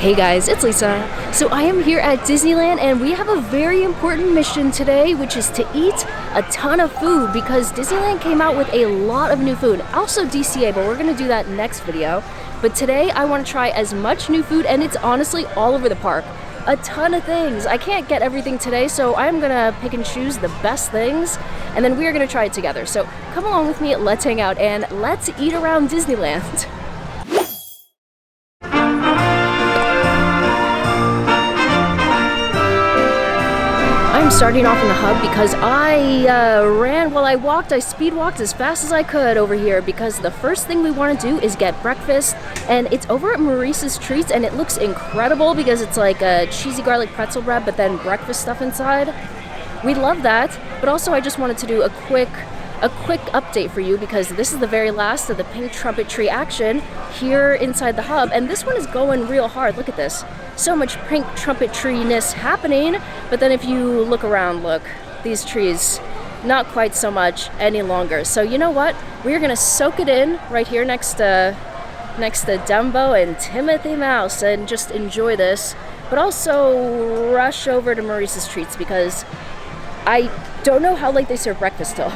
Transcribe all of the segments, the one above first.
Hey guys, it's Lisa. So I am here at Disneyland and we have a very important mission today, which is to eat a ton of food because Disneyland came out with a lot of new food. Also DCA, but we're gonna do that next video. But today I wanna try as much new food and it's honestly all over the park. A ton of things. I can't get everything today, so I'm gonna pick and choose the best things and then we are gonna try it together. So come along with me, let's hang out and let's eat around Disneyland. I'm starting off in the hub because I speed walked as fast as I could over here because the first thing we want to do is get breakfast, and it's over at Maurice's Treats and it looks incredible because it's like a cheesy garlic pretzel bread but then breakfast stuff inside. We love that, but also I just wanted to do a quick update for you because this is the very last of the pink trumpet tree action here inside the hub, and this one is going real hard. Look at this. So much pink trumpet tree-ness happening, but then if you look around, look, these trees, not quite so much any longer. So you know what? We're gonna soak it in right here next to Dumbo and Timothy Mouse and just enjoy this, but also rush over to Maurice's Treats because I don't know how late they serve breakfast still.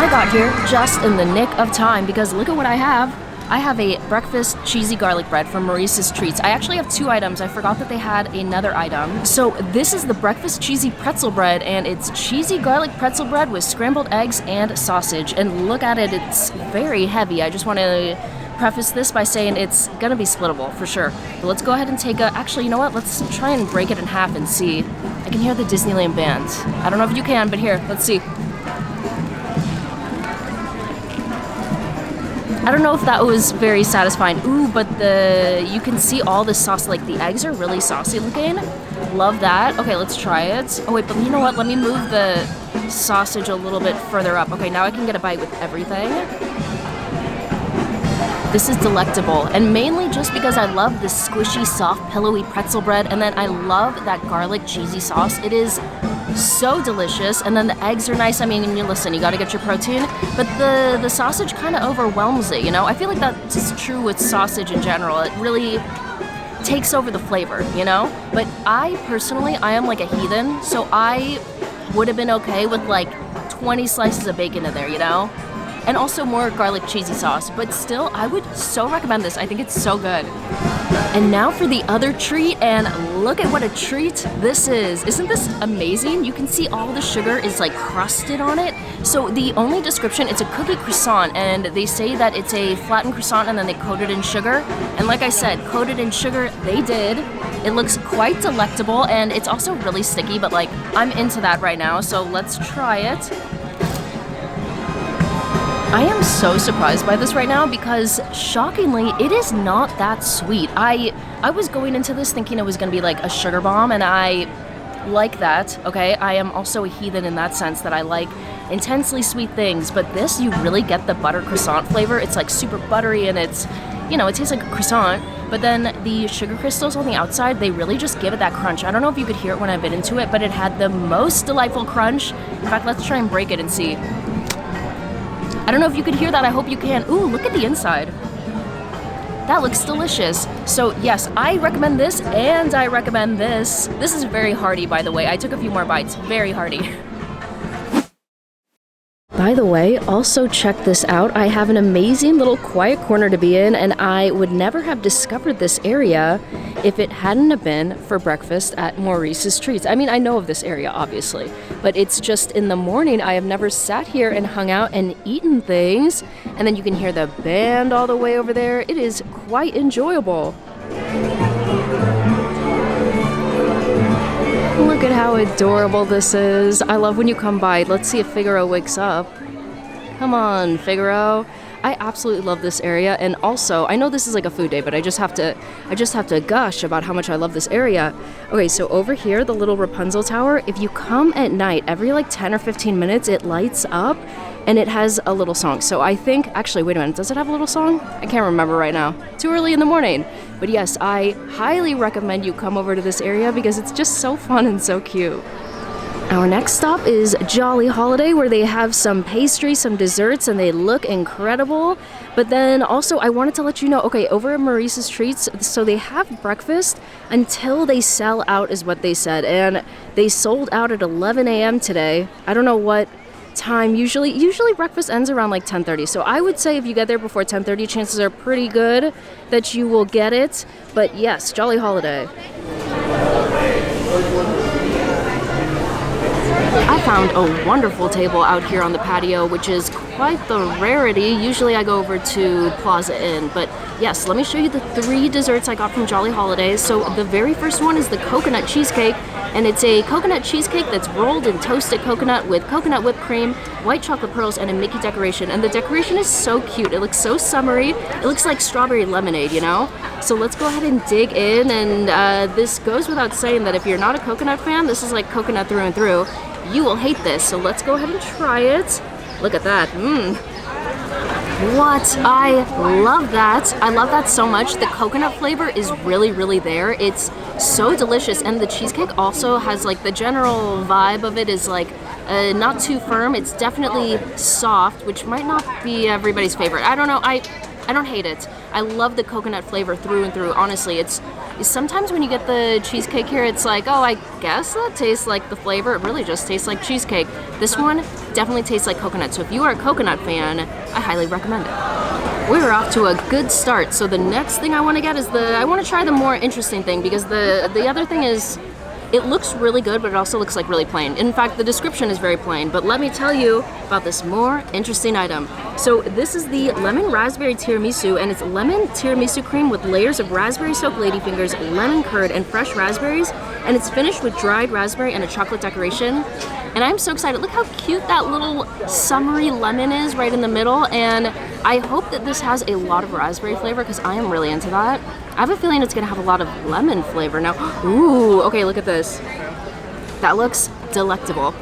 I got here just in the nick of time because look at what I have. I have a breakfast cheesy garlic bread from Maurice's Treats. I actually have two items. I forgot that they had another item. So this is the breakfast cheesy pretzel bread, and it's cheesy garlic pretzel bread with scrambled eggs and sausage. And look at it, it's very heavy. I just want to preface this by saying it's gonna be splittable for sure. But let's go ahead and actually, you know what? Let's try and break it in half and see. I can hear the Disneyland band. I don't know if you can, but here, let's see. I don't know if that was very satisfying. Ooh, but you can see all the sauce, like the eggs are really saucy looking. Love that. Okay, let's try it. Oh wait, but you know what? Let me move the sausage a little bit further up. Okay, now I can get a bite with everything. This is delectable, and mainly just because I love the squishy, soft, pillowy pretzel bread, and then I love that garlic cheesy sauce. It is so delicious, and then the eggs are nice. I mean, listen, you gotta get your protein, but the sausage kind of overwhelms it, you know? I feel like that's true with sausage in general. It really takes over the flavor, you know? But I am like a heathen, so I would have been okay with like 20 slices of bacon in there, you know? And also more garlic cheesy sauce, but still, I would so recommend this. I think it's so good. And now for the other treat, and look at what a treat this is. Isn't this amazing? You can see all the sugar is like crusted on it. So the only description, it's a cookie croissant, and they say that it's a flattened croissant and then they coat it in sugar. And like I said, coated in sugar, they did. It looks quite delectable, and it's also really sticky, but like, I'm into that right now, so let's try it. I am so surprised by this right now because, shockingly, it is not that sweet. I was going into this thinking it was going to be like a sugar bomb, and I like that, okay? I am also a heathen in that sense that I like intensely sweet things, but this, you really get the butter croissant flavor. It's like super buttery, and it's, you know, it tastes like a croissant, but then the sugar crystals on the outside, they really just give it that crunch. I don't know if you could hear it when I bit into it, but it had the most delightful crunch. In fact, let's try and break it and see. I don't know if you could hear that. I hope you can. Ooh, look at the inside. That looks delicious. So yes, I recommend this, and I recommend this. This is very hearty, by the way. I took a few more bites. Very hearty. By the way, also check this out. I have an amazing little quiet corner to be in, and I would never have discovered this area if it hadn't have been for breakfast at Maurice's Treats. I mean, I know of this area, obviously, but it's just in the morning I have never sat here and hung out and eaten things, and then you can hear the band all the way over there. It is quite enjoyable. Look at how adorable this is. I love when you come by. Let's see if Figaro wakes up. Come on, Figaro. I absolutely love this area, and also, I know this is like a food day, but I just have to gush about how much I love this area. Okay, so over here, the little Rapunzel Tower, if you come at night, every like 10 or 15 minutes, it lights up, and it has a little song. So I think, actually, wait a minute, does it have a little song? I can't remember right now. Too early in the morning. But yes, I highly recommend you come over to this area because it's just so fun and so cute. Our next stop is Jolly Holiday, where they have some pastry, some desserts, and they look incredible. But then also, I wanted to let you know, okay, over at Maurice's Treats, so they have breakfast until they sell out, is what they said. And they sold out at 11 a.m. today. I don't know what time. Usually breakfast ends around like 10:30. So I would say if you get there before 10:30, chances are pretty good that you will get it. But yes, Jolly Holiday. I found a wonderful table out here on the patio, which is quite the rarity. Usually I go over to Plaza Inn, but yes, let me show you the 3 desserts I got from Jolly Holidays. So the very first one is the coconut cheesecake, and it's a coconut cheesecake that's rolled in toasted coconut with coconut whipped cream, white chocolate pearls, and a Mickey decoration. And the decoration is so cute. It looks so summery. It looks like strawberry lemonade, you know? So let's go ahead and dig in, and this goes without saying that if you're not a coconut fan, this is like coconut through and through. You will hate this, so let's go ahead and try it. Look at that. What? I love that. I love that so much. The coconut flavor is really, really there. It's so delicious, and the cheesecake also has like the general vibe of it is like not too firm. It's definitely soft, which might not be everybody's favorite. I don't know. I don't hate it. I love the coconut flavor through and through. Honestly, it's sometimes when you get the cheesecake here, it's like, oh, I guess that tastes like the flavor. It really just tastes like cheesecake. This one definitely tastes like coconut. So if you are a coconut fan, I highly recommend it. We're off to a good start. So the next thing I want to get is I want to try the more interesting thing, because the other thing is, it looks really good, but it also looks like really plain. In fact, the description is very plain, but let me tell you about this more interesting item. So this is the lemon raspberry tiramisu, and it's lemon tiramisu cream with layers of raspberry soaked ladyfingers, lemon curd, and fresh raspberries, and it's finished with dried raspberry and a chocolate decoration. And I'm so excited. Look how cute that little summery lemon is right in the middle, and I hope that this has a lot of raspberry flavor, because I am really into that. I have a feeling it's gonna have a lot of lemon flavor now. Ooh, okay, look at this. That looks delectable.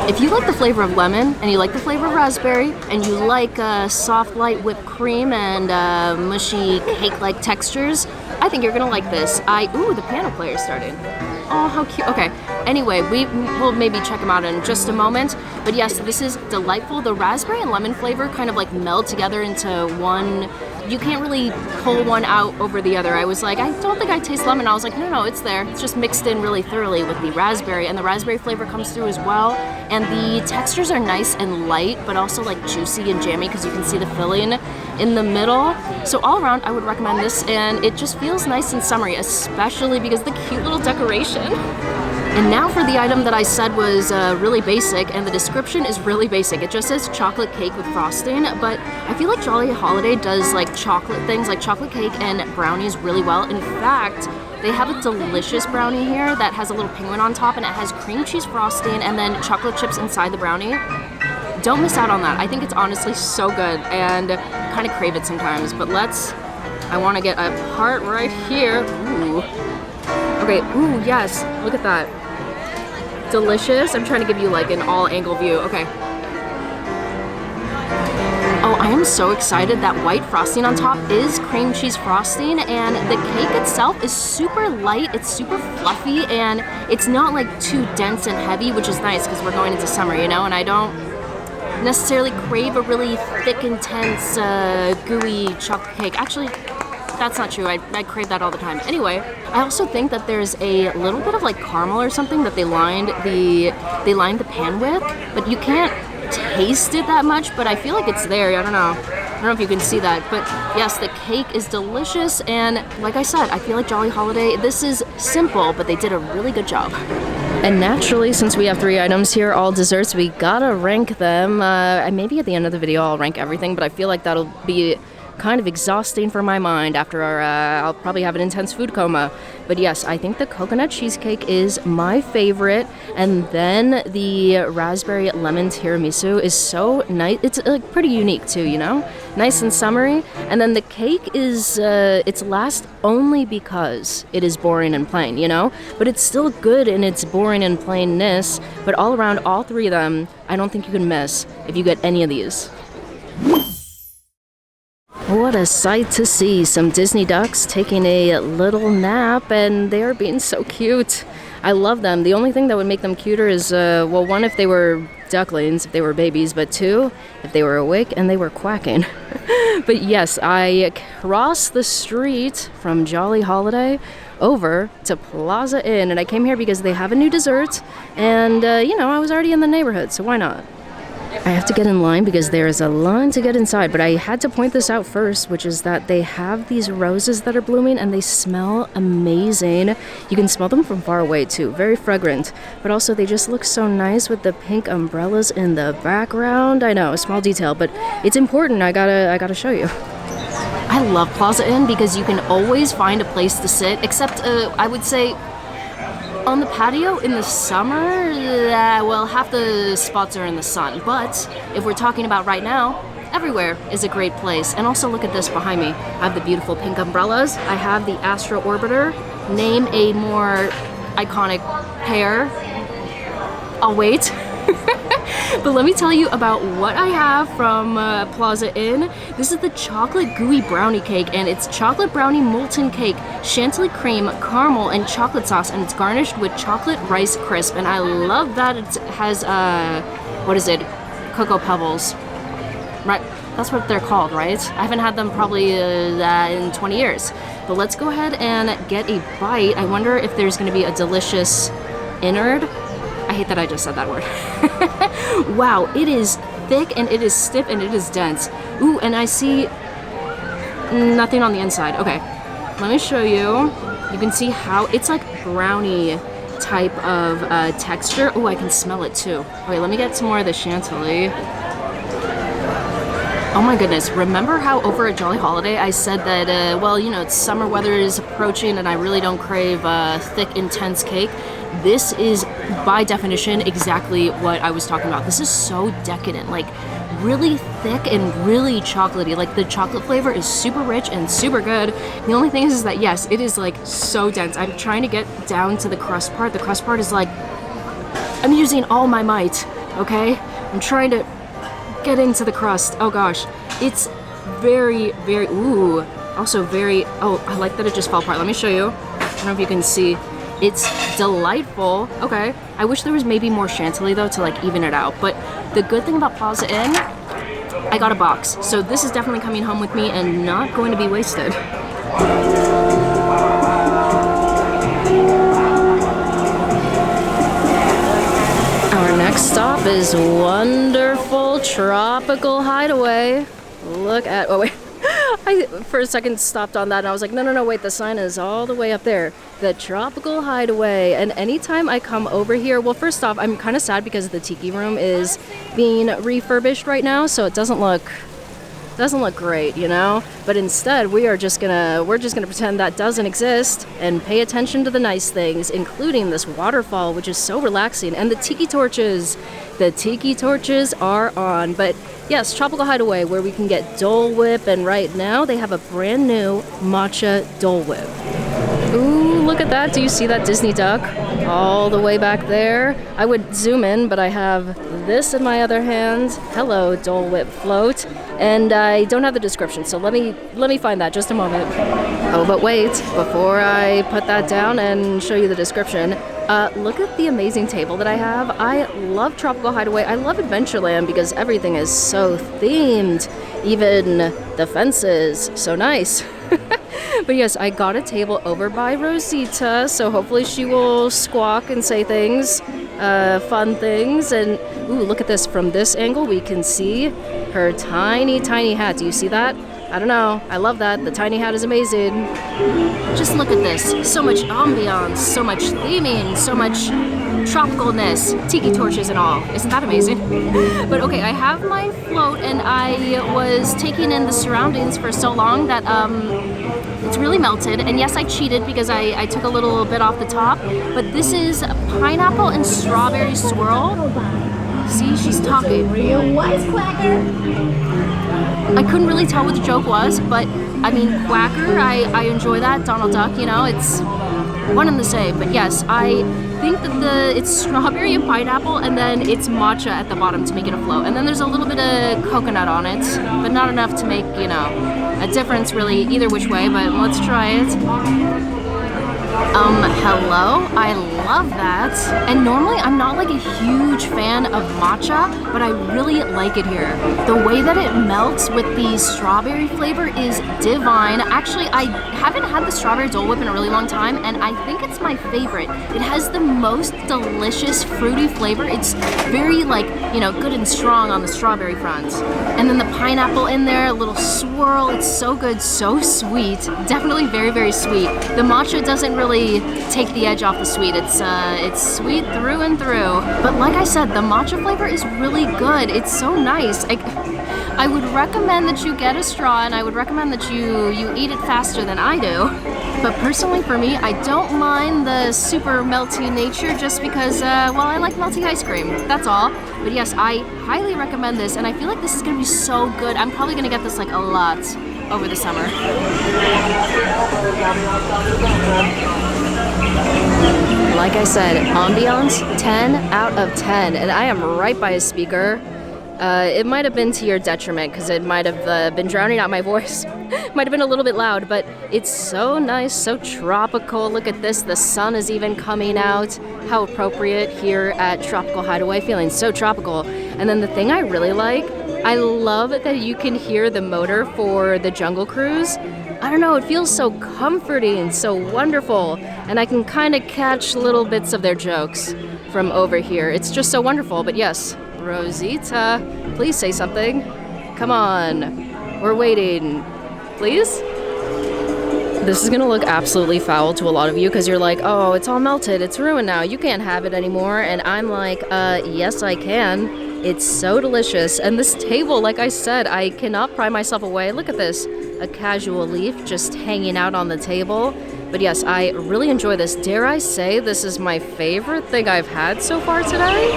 If you like the flavor of lemon, and you like the flavor of raspberry, and you like soft, light whipped cream and mushy cake-like textures, I think you're gonna like this. Ooh, the piano player started. Oh, how cute. Okay, anyway, we will maybe check them out in just a moment. But yes, this is delightful. The raspberry and lemon flavor kind of like meld together into one. You can't really pull one out over the other. I was like, I don't think I taste lemon. I was like, no, it's there. It's just mixed in really thoroughly with the raspberry, and the raspberry flavor comes through as well. And the textures are nice and light, but also like juicy and jammy, because you can see the filling in the middle. So all around, I would recommend this, and it just feels nice and summery, especially because of the cute little decoration. And now for the item that I said was really basic, and the description is really basic. It just says chocolate cake with frosting, but I feel like Jolly Holiday does like chocolate things, like chocolate cake and brownies really well. In fact, they have a delicious brownie here that has a little penguin on top, and it has cream cheese frosting and then chocolate chips inside the brownie. Don't miss out on that. I think it's honestly so good, and kind of crave it sometimes. But I want to get a part right here. Ooh. Okay, ooh, yes, look at that. Delicious. I'm trying to give you like an all-angle view. Okay. Oh, I am so excited. That white frosting on top is cream cheese frosting, and the cake itself is super light. It's super fluffy, and it's not like too dense and heavy, which is nice because we're going into summer, you know, and I don't necessarily crave a really thick, intense, gooey chocolate cake. Actually, that's not true. I crave that all the time. Anyway, I also think that there's a little bit of like caramel or something that they lined the pan with, but you can't taste it that much, but I feel like it's there. I don't know if you can see that, but yes, the cake is delicious, and like I said, I feel like Jolly Holiday, this is simple, but they did a really good job. And naturally, since we have 3 items here, all desserts, we gotta rank them. Maybe at the end of the video I'll rank everything, but I feel like that'll be kind of exhausting for my mind after I'll probably have an intense food coma. But yes, I think the coconut cheesecake is my favorite, and then the raspberry lemon tiramisu is so nice. It's pretty unique too, you know? Nice and summery. And then the cake is it's last only because it is boring and plain, you know? But it's still good in its boring and plainness. But all around, all 3 of them, I don't think you can miss if you get any of these. What a sight to see. Some Disney ducks taking a little nap, and they are being so cute. I love them. The only thing that would make them cuter is, well, one, if they were ducklings, if they were babies, but two, if they were awake and they were quacking. But yes, I crossed the street from Jolly Holiday over to Plaza Inn, and I came here because they have a new dessert, and, you know, I was already in the neighborhood, so why not? I have to get in line because there is a line to get inside, but I had to point this out first, which is that they have these roses that are blooming and they smell amazing. You can smell them from far away too, very fragrant, but also they just look so nice with the pink umbrellas in the background. I know, a small detail, but it's important. I gotta show you. I love Plaza Inn because you can always find a place to sit, except I would say on the patio in the summer, well, half the spots are in the sun. But if we're talking about right now, everywhere is a great place. And also look at this behind me. I have the beautiful pink umbrellas. I have the Astro Orbiter. Name a more iconic pair. I'll wait. But let me tell you about what I have from Plaza Inn. This is the chocolate gooey brownie cake, and it's chocolate brownie molten cake, chantilly cream, caramel, and chocolate sauce, and it's garnished with chocolate rice crisp. And I love that it has, what is it? Cocoa Pebbles. Right, that's what they're called, right? I haven't had them probably in 20 years. But let's go ahead and get a bite. I wonder if there's gonna be a delicious innard. I hate that I just said that word. Wow, it is thick and it is stiff and it is dense. Ooh, and I see nothing on the inside. Okay, let me show you. You can see how it's like brownie type of texture. Oh, I can smell it too. Okay, let me get some more of the chantilly. Oh my goodness, remember how over at Jolly Holiday I said that, well, you know, it's summer weather is approaching and I really don't crave thick, intense cake? This is, by definition, exactly what I was talking about. This is so decadent, like really thick and really chocolatey. Like the chocolate flavor is super rich and super good. The only thing is that, yes, it is like so dense. I'm trying to get down to the crust part. The crust part is like, I'm using all my might, okay? I'm trying to get into the crust. Oh gosh, it's very, very, ooh, also very, oh, I like that it just fell apart. Let me show you. I don't know if you can see. It's delightful. Okay, I wish there was maybe more chantilly though to like even it out. But the good thing about Plaza Inn, I got a box. So this is definitely coming home with me and not going to be wasted. Our next stop is wonderful Tropical Hideaway. Look at, oh wait. I for a second stopped on that and I was like, no, wait, the sign is all the way up there. The Tropical Hideaway. And anytime I come over here, well, first off, I'm kind of sad because the tiki room is being refurbished right now, so it doesn't look great, you know? But instead, we're just gonna pretend that doesn't exist and pay attention to the nice things, including this waterfall, which is so relaxing, and the tiki torches. The tiki torches are on. But yes, Tropical Hideaway, where we can get Dole Whip, and right now they have a brand new Matcha Dole Whip. Ooh, look at that. Do you see that Disney duck all the way back there? I would zoom in, but I have this in my other hand. Hello, Dole Whip float. And I don't have the description, so let me find that just a moment. Oh, but wait, before I put that down and show you the description, look at the amazing table that I have. I love Tropical Hideaway. I love Adventureland because everything is so themed. Even the fences, so nice. But yes, I got a table over by Rosita, so hopefully she will squawk and say things, fun things. And ooh, look at this. From this angle, we can see her tiny, tiny hat. Do you see that? I don't know. I love that. The tiny hat is amazing. Just look at this. So much ambiance, so much theming, so much tropicalness, tiki torches and all. Isn't that amazing? But okay, I have my float and I was taking in the surroundings for so long that it's really melted. And yes, I cheated because I took a little bit off the top. But this is a pineapple and strawberry swirl. See, she's talking. Real wisecracker. I couldn't really tell what the joke was, but I mean, Quacker, I enjoy that. Donald Duck, you know, it's one and the same. But yes, I think that it's strawberry and pineapple, and then it's matcha at the bottom to make it a float. And then there's a little bit of coconut on it, but not enough to make, you know, a difference really either which way, but let's try it. Hello, I love that. And normally I'm not like a huge fan of matcha, but I really like it here. The way that it melts with the strawberry flavor is divine. Actually, I haven't had the strawberry Dole Whip in a really long time, and I think it's my favorite. It has the most delicious fruity flavor. It's very like, you know, good and strong on the strawberry front. And then the pineapple in there, a little swirl. It's so good, so sweet. Definitely very, very sweet. The matcha doesn't really take the edge off the sweet. It's sweet through and through. But like I said, the matcha flavor is really good. It's so nice. I would recommend that you get a straw, and I would recommend that you eat it faster than I do. But personally for me, I don't mind the super melty nature just because, well, I like melty ice cream. That's all. But yes, I highly recommend this, and I feel like this is gonna be so good. I'm probably gonna get this like a lot over the summer. Like I said, ambiance 10 out of 10, and I am right by a speaker. It might have been to your detriment because it might have been drowning out my voice. Might have been a little bit loud, but it's so nice, so tropical. Look at this, the sun is even coming out. How appropriate here at Tropical Hideaway, feeling so tropical. And then the thing I really like, I love that you can hear the motor for the Jungle Cruise. I don't know, it feels so comforting, so wonderful. And I can kind of catch little bits of their jokes from over here. It's just so wonderful. But yes, Rosita, please say something. Come on, we're waiting. Please? This is gonna look absolutely foul to a lot of you because you're like, oh, it's all melted, it's ruined now, you can't have it anymore. And I'm like, yes I can. It's so delicious. And this table, like I said, I cannot pry myself away. Look at this, a casual leaf just hanging out on the table. But yes, I really enjoy this. Dare I say this is my favorite thing I've had so far today?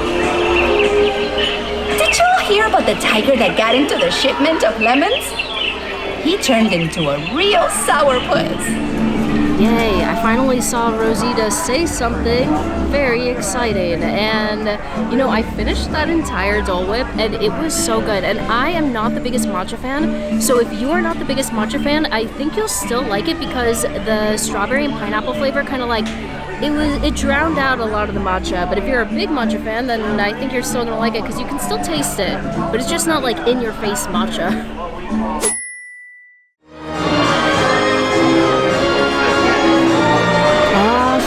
Did you all hear about the tiger that got into the shipment of lemons? He turned into a real sourpuss. Yay, I finally saw Rosita say something very exciting. And, you know, I finished that entire Dole Whip, and it was so good. And I am not the biggest matcha fan, so if you are not the biggest matcha fan, I think you'll still like it because the strawberry and pineapple flavor kind of like, it drowned out a lot of the matcha. But if you're a big matcha fan, then I think you're still gonna like it because you can still taste it, but it's just not like in your face matcha.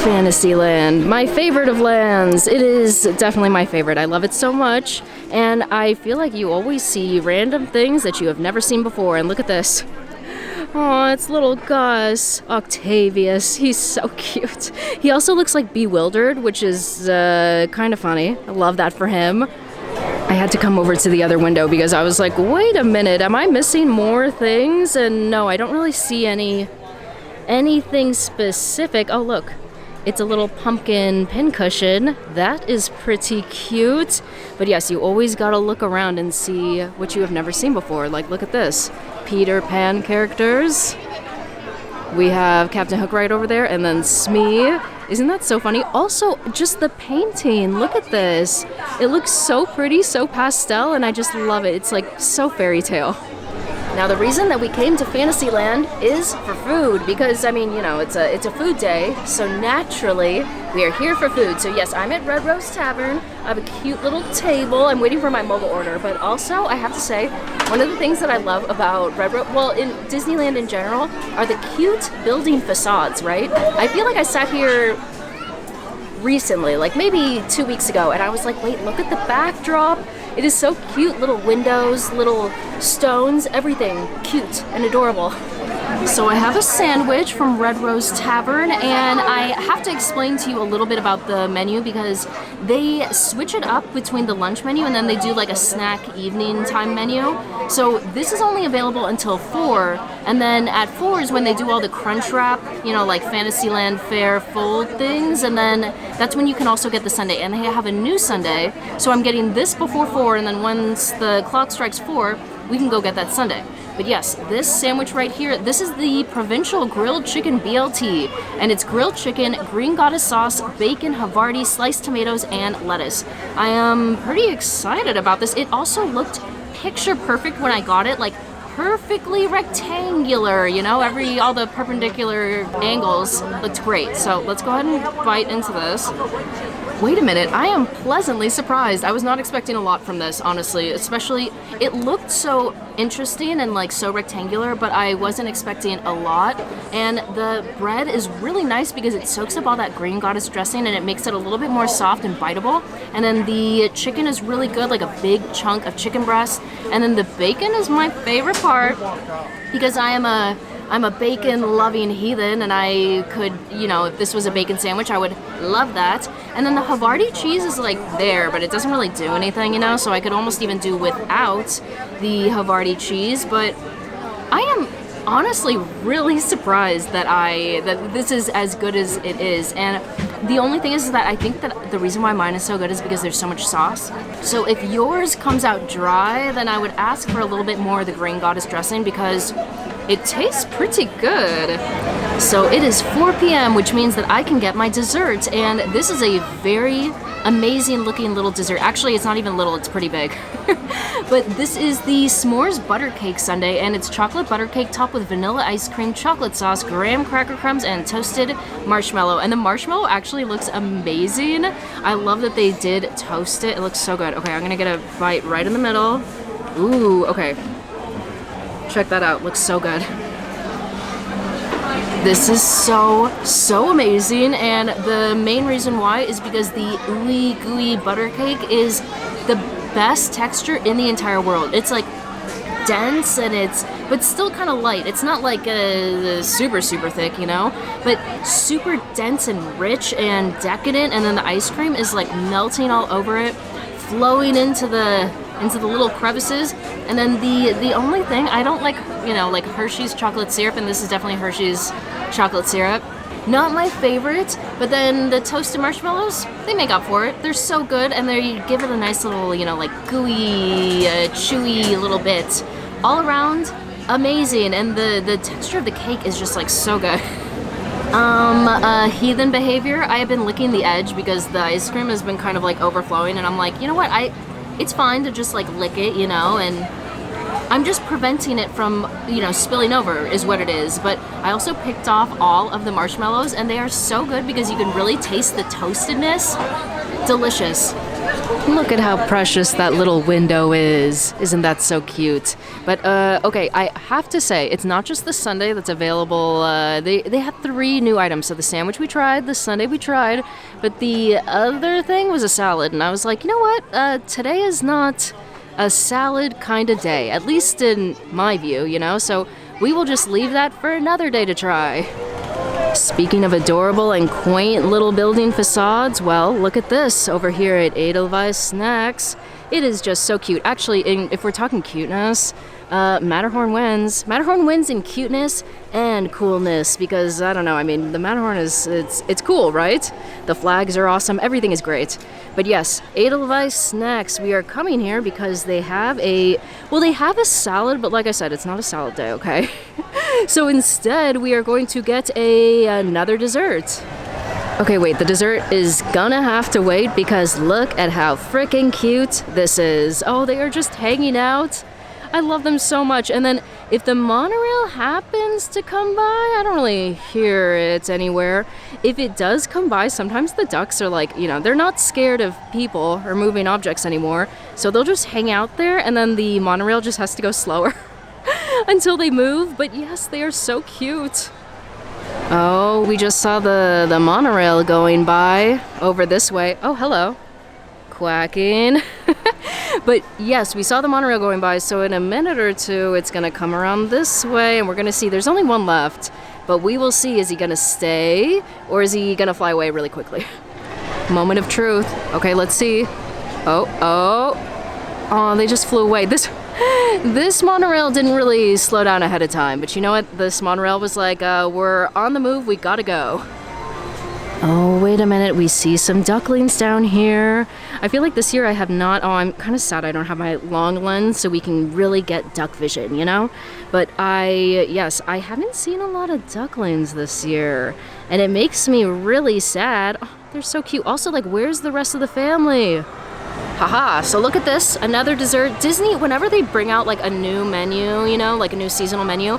Fantasyland, my favorite of lands. It is definitely my favorite. I love it so much, and I feel like you always see random things that you have never seen before. And look at this. Oh, it's little Gus, Octavius. He's so cute. He also looks like bewildered, which is kind of funny. I love that for him. I had to come over to the other window because I was like, wait a minute, am I missing more things? And no, I don't really see anything specific. Oh, look. It's a little pumpkin pincushion. That is pretty cute. But yes, you always gotta look around and see what you have never seen before. Like, look at this. Peter Pan characters. We have Captain Hook right over there, and then Smee. Isn't that so funny? Also, just the painting. Look at this. It looks so pretty, so pastel, and I just love it. It's like so fairy tale. Now, the reason that we came to Fantasyland is for food, because, I mean, you know, it's a food day, so naturally, we are here for food. So yes, I'm at Red Rose Tavern. I have a cute little table. I'm waiting for my mobile order, but also, I have to say, one of the things that I love about Red Rose, well, in Disneyland in general, are the cute building facades, right? I feel like I sat here recently, like maybe 2 weeks ago, and I was like, wait, look at the backdrop. It is so cute, little windows, little stones, everything cute and adorable. So I have a sandwich from Red Rose Tavern, and I have to explain to you a little bit about the menu because they switch it up between the lunch menu and then they do like a snack evening time menu. So this is only available until 4, and then at 4 is when they do all the crunch wrap, you know, like Fantasyland Fair fold things, and then that's when you can also get the sundae. And they have a new sundae, so I'm getting this before 4, and then once the clock strikes 4, we can go get that sundae. But yes, this sandwich right here, this is the Provincial grilled chicken BLT, and it's grilled chicken, green goddess sauce, bacon, Havarti, sliced tomatoes, and lettuce. I am pretty excited about this. It also looked picture perfect when I got it, like perfectly rectangular, you know, all the perpendicular angles looked great. So let's go ahead and bite into this. Wait a minute, I am pleasantly surprised. I was not expecting a lot from this, honestly, especially it looked so interesting and like so rectangular, but I wasn't expecting a lot. And the bread is really nice because it soaks up all that green goddess dressing and it makes it a little bit more soft and biteable. And then the chicken is really good, like a big chunk of chicken breast. And then the bacon is my favorite part because I'm a bacon-loving heathen, and I could, you know, if this was a bacon sandwich, I would love that. And then the Havarti cheese is like there, but it doesn't really do anything, you know, so I could almost even do without the Havarti cheese. But I am honestly really surprised that this is as good as it is. And the only thing is that I think that the reason why mine is so good is because there's so much sauce. So if yours comes out dry, then I would ask for a little bit more of the green goddess dressing because it tastes pretty good. So it is 4 p.m., which means that I can get my dessert, and this is a very amazing looking little dessert. Actually, it's not even little, it's pretty big. But this is the s'mores butter cake sundae, and it's chocolate butter cake topped with vanilla ice cream, chocolate sauce, graham cracker crumbs, and toasted marshmallow. And the marshmallow actually looks amazing. I love that they did toast it. It looks so good. Okay, I'm gonna get a bite right in the middle. Ooh, okay. Check that out, looks so good. This is so amazing, and the main reason why is because the ooey gooey butter cake is the best texture in the entire world. It's like dense and but still kind of light. It's not like super thick, you know, but super dense and rich and decadent, and then the ice cream is like melting all over it, flowing into the little crevices. And then the only thing I don't like, you know, like Hershey's chocolate syrup, and this is definitely Hershey's chocolate syrup. Not my favorite, but then the toasted marshmallows, they make up for it. They're so good, and they give it a nice little, you know, like gooey, chewy little bit. All around, amazing, and the texture of the cake is just like so good. Heathen behavior, I have been licking the edge because the ice cream has been kind of like overflowing, and I'm like, you know what, it's fine to just like lick it, you know, and I'm just preventing it from, you know, spilling over is what it is. But I also picked off all of the marshmallows, and they are so good because you can really taste the toastedness. Delicious. Look at how precious that little window is. Isn't that so cute? But, okay, I have to say, it's not just the sundae that's available. They had 3 new items. So the sandwich we tried, the sundae we tried, but the other thing was a salad. And I was like, you know what? Today is not a salad kind of day, at least in my view, you know? So we will just leave that for another day to try. Speaking of adorable and quaint little building facades, well, look at this over here at Edelweiss Snacks. It is just so cute. Actually, if we're talking cuteness, Matterhorn wins. Matterhorn wins in cuteness and coolness because, I don't know, I mean, the Matterhorn it's cool, right? The flags are awesome, everything is great. But yes, Edelweiss Snacks, we are coming here because they have a salad, but like I said, it's not a salad day, okay? So instead, we are going to get another dessert. Okay, wait, the dessert is gonna have to wait because look at how freaking cute this is. Oh, they are just hanging out. I love them so much. And then if the monorail happens to come by, I don't really hear it anywhere. If it does come by, sometimes the ducks are like, you know, they're not scared of people or moving objects anymore. So they'll just hang out there, and then the monorail just has to go slower until they move. But yes, they are so cute. Oh, we just saw the monorail going by over this way. Oh, hello. Quacking. But yes, we saw the monorail going by, so in a minute or two, it's gonna come around this way, and we're gonna see there's only one left. But we will see, is he gonna stay, or is he gonna fly away really quickly? Moment of truth. Okay, let's see. Oh, they just flew away. This monorail didn't really slow down ahead of time, but you know what? This monorail was like, we're on the move, we gotta go. Oh, wait a minute. We see some ducklings down here. I feel like this year I have not... Oh, I'm kind of sad I don't have my long lens so we can really get duck vision, you know? But yes, I haven't seen a lot of ducklings this year. And it makes me really sad. Oh, they're so cute. Also, like, where's the rest of the family? Haha, so look at this. Another dessert. Disney, whenever they bring out, like, a new menu, you know, like a new seasonal menu,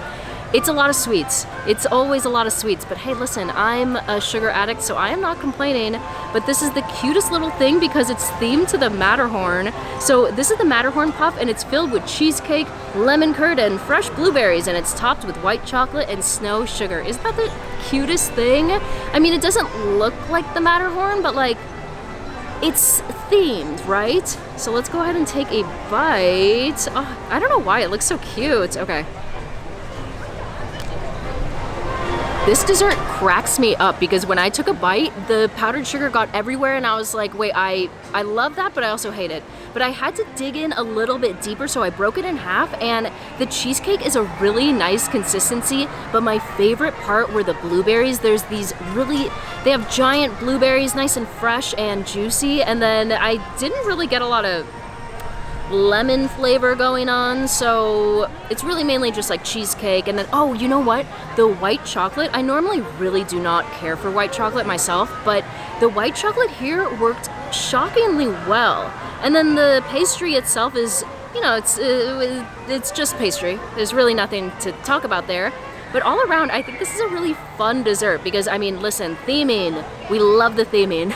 it's a lot of sweets. It's always a lot of sweets. But hey, listen, I'm a sugar addict, so I am not complaining. But this is the cutest little thing because it's themed to the Matterhorn. So this is the Matterhorn puff, and it's filled with cheesecake, lemon curd, and fresh blueberries, and it's topped with white chocolate and snow sugar. Isn't that the cutest thing? I mean, it doesn't look like the Matterhorn, but like, it's themed, right? So let's go ahead and take a bite. Oh, I don't know why, it looks so cute. Okay. This dessert cracks me up because when I took a bite, the powdered sugar got everywhere and I was like, wait, I love that, but I also hate it. But I had to dig in a little bit deeper, so I broke it in half, and the cheesecake is a really nice consistency, but my favorite part were the blueberries. There's these they have giant blueberries, nice and fresh and juicy, and then I didn't really get a lot of lemon flavor going on, so it's really mainly just like cheesecake. And then, oh, you know what? The white chocolate, I normally really do not care for white chocolate myself, but the white chocolate here worked shockingly well. And then the pastry itself is, you know, it's just pastry. There's really nothing to talk about there. But all around, I think this is a really fun dessert because, I mean, listen, theming. We love the theming.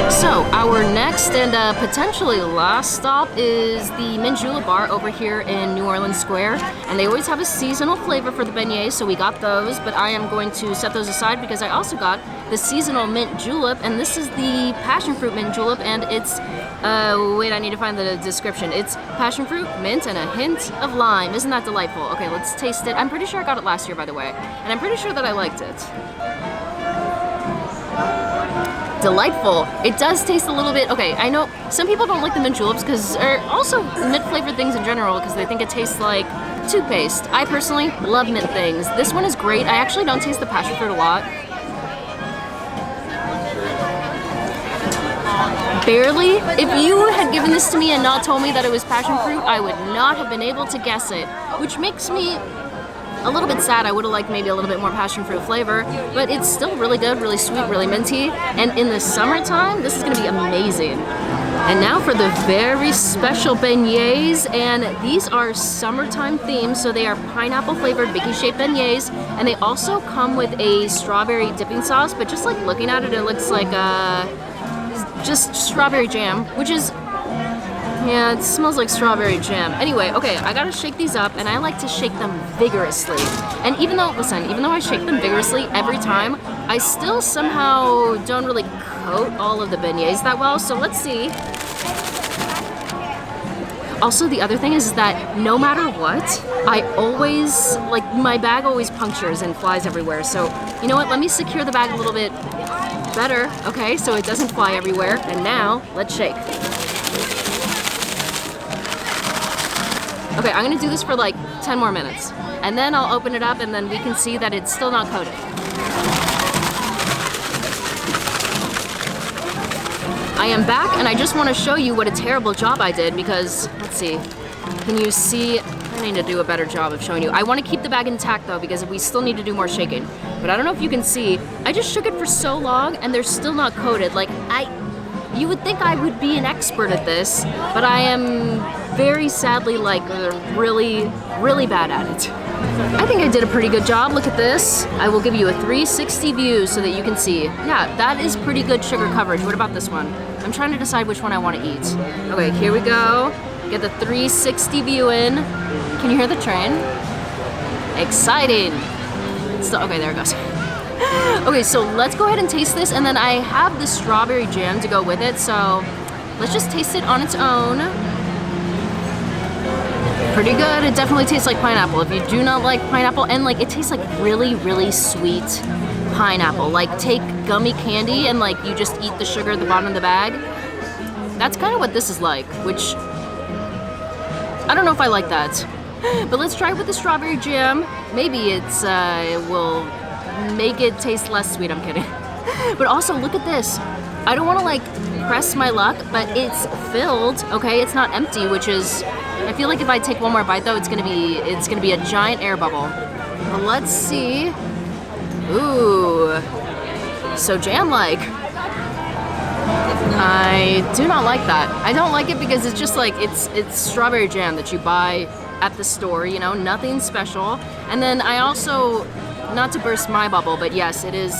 So our next and potentially last stop is the Mint Julep bar over here in New Orleans Square, and they always have a seasonal flavor for the beignets, so we got those, but I am going to set those aside because I also got the seasonal mint julep, and this is the passion fruit mint julep, and it's wait, I need to find the description. It's passion fruit, mint, and a hint of lime. Isn't that delightful? Okay, let's taste it. I'm pretty sure I got it last year, by the way, and I'm pretty sure that I liked it. Delightful. It does taste a little bit, okay, I know some people don't like the mint juleps or also mint flavored things in general because they think it tastes like toothpaste. I personally love mint things. This one is great. I actually don't taste the passion fruit a lot. Barely. If you had given this to me and not told me that it was passion fruit, I would not have been able to guess it, which makes me a little bit sad. I would have liked maybe a little bit more passion fruit flavor, but it's still really good, really sweet, really minty, and in the summertime, this is gonna be amazing. And now for the very special beignets, and these are summertime themed, so they are pineapple flavored Mickey shaped beignets, and they also come with a strawberry dipping sauce, but just like looking at it, it looks like just strawberry jam, which is, yeah, it smells like strawberry jam. Anyway, okay, I gotta shake these up, and I like to shake them vigorously. And even though I shake them vigorously every time, I still somehow don't really coat all of the beignets that well, so let's see. Also, the other thing is that no matter what, I always, like, my bag always punctures and flies everywhere. So, you know what, let me secure the bag a little bit better, okay, so it doesn't fly everywhere. And now, let's shake. Okay, I'm gonna do this for like 10 more minutes. And then I'll open it up and then we can see that it's still not coated. I am back and I just wanna show you what a terrible job I did because, let's see, can you see? I need to do a better job of showing you. I wanna keep the bag intact though because we still need to do more shaking. But I don't know if you can see, I just shook it for so long and they're still not coated. Like, you would think I would be an expert at this, but I am very sadly like really, really bad at it. I think I did a pretty good job. Look at this. I will give you a 360 view so that you can see. Yeah, that is pretty good sugar coverage. What about this one? I'm trying to decide which one I want to eat. Okay, here we go. Get the 360 view in. Can you hear the train? Exciting. Okay, there it goes. Okay, so let's go ahead and taste this, and then I have the strawberry jam to go with it, so let's just taste it on its own. Pretty good. It definitely tastes like pineapple. If you do not like pineapple, and like it tastes like really, really sweet pineapple. Like take gummy candy and like you just eat the sugar at the bottom of the bag. That's kind of what this is like, which I don't know if I like that. But let's try it with the strawberry jam. Maybe it will make it taste less sweet. I'm kidding. But also, look at this. I don't want to like press my luck, but it's filled. Okay, it's not empty, which is. I feel like if I take one more bite though, it's gonna be a giant air bubble. But let's see. Ooh, so jam-like. I do not like that. I don't like it because it's just like it's strawberry jam that you buy at the store, you know, nothing special. And then I also, not to burst my bubble, but yes, it is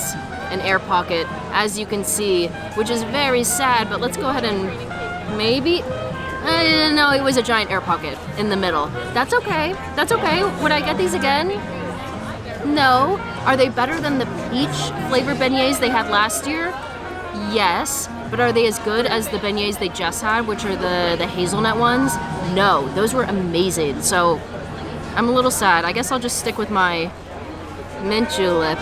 an air pocket, as you can see, which is very sad, but let's go ahead and maybe, no, it was a giant air pocket in the middle. That's okay, that's okay. Would I get these again? No. Are they better than the peach flavor beignets they had last year? Yes. But are they as good as the beignets they just had, which are the hazelnut ones? No, those were amazing. So I'm a little sad. I guess I'll just stick with my mint julep.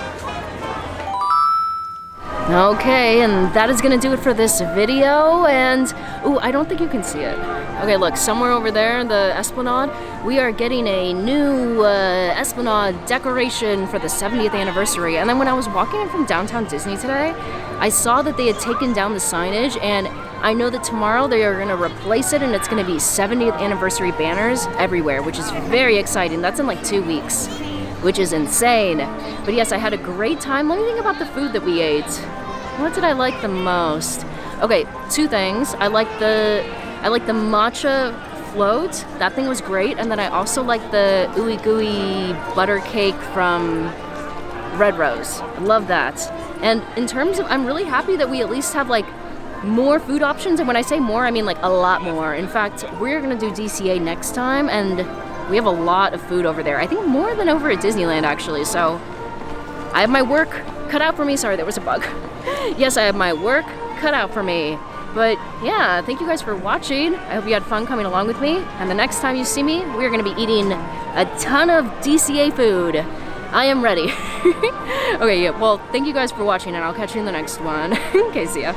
Okay, and that is gonna do it for this video. And, ooh, I don't think you can see it. Okay, look, somewhere over there, the Esplanade, we are getting a new Esplanade decoration for the 70th anniversary. And then when I was walking in from downtown Disney today, I saw that they had taken down the signage, and I know that tomorrow they are going to replace it, and it's going to be 70th anniversary banners everywhere, which is very exciting. That's in like 2 weeks, which is insane. But yes, I had a great time. Let me think about the food that we ate. What did I like the most? Okay, 2 things. I like the matcha float. That thing was great. And then I also like the ooey gooey butter cake from Red Rose. I love that. And in terms of, I'm really happy that we at least have like more food options. And when I say more, I mean like a lot more. In fact, we're gonna do DCA next time, and we have a lot of food over there. I think more than over at Disneyland, actually. So I have my work cut out for me. Sorry, there was a bug. Yes, I have my work cut out for me. But yeah, thank you guys for watching. I hope you had fun coming along with me. And the next time you see me, we're gonna be eating a ton of DCA food. I am ready. Okay, yeah, well, thank you guys for watching, and I'll catch you in the next one. Okay, see ya.